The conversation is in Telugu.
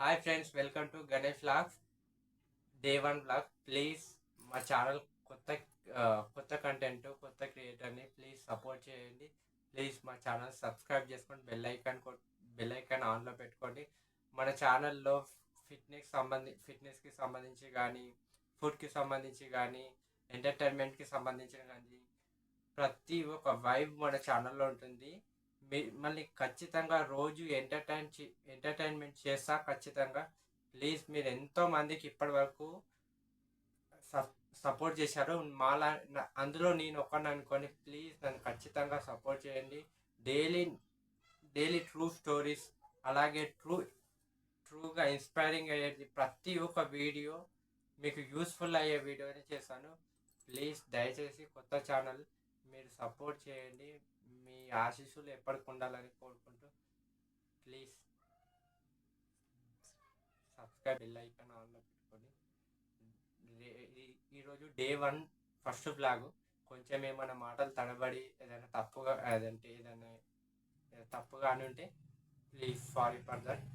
Hi friends, welcome to Ganesh vlogs day 1 vlog. Please మా ఛానల్ కొత్త కొత్త కంటెంట్ కొత్త క్రియేటర్ని ప్లీజ్ సపోర్ట్ చేయండి. ప్లీజ్ మా ఛానల్ సబ్స్క్రైబ్ చేసుకోండి, బెల్ ఐకాన్ ఆన్లో పెట్టుకోండి. మన ఛానల్లో ఫిట్నెస్కి సంబంధించి కానీ, ఫుడ్కి సంబంధించి కానీ, ఎంటర్టైన్మెంట్కి సంబంధించిన కానీ ప్రతి ఒక్క వైబ్ మన ఛానల్లో ఉంటుంది. మళ్ళీ ఖచ్చితంగా రోజు ఎంటర్టైన్మెంట్ చేస్తా ఖచ్చితంగా. ప్లీజ్ మీరు ఎంతో మందికి ఇప్పటి వరకు సపోర్ట్ చేశారు. అందులో నేను ఒక్కడిని అనుకొని ప్లీజ్ నన్ను ఖచ్చితంగా సపోర్ట్ చేయండి. డైలీ డైలీ ట్రూ స్టోరీస్, అలాగే ట్రూగా ఇన్స్పైరింగ్ అయ్యేది ప్రతి ఒక్క వీడియో మీకు యూస్ఫుల్ అయ్యే వీడియోని చేశాను. ప్లీజ్ దయచేసి కొత్త ఛానల్ మీరు సపోర్ట్ చేయండి. మీ ఆశీస్సులు ఎప్పటికి ఉండాలని కోరుకుంటూ ప్లీజ్ సబ్స్క్రైబ్, బెల్ ఐకాన్ ఆన్లో పెట్టుకొని. ఈరోజు డే 1 ఫస్ట్ బ్లాగు. కొంచెం ఏమైనా మాటలు తడబడి ఏదైనా తప్పుగా అని ఉంటే ప్లీజ్ సారీ ఫర్ దట్.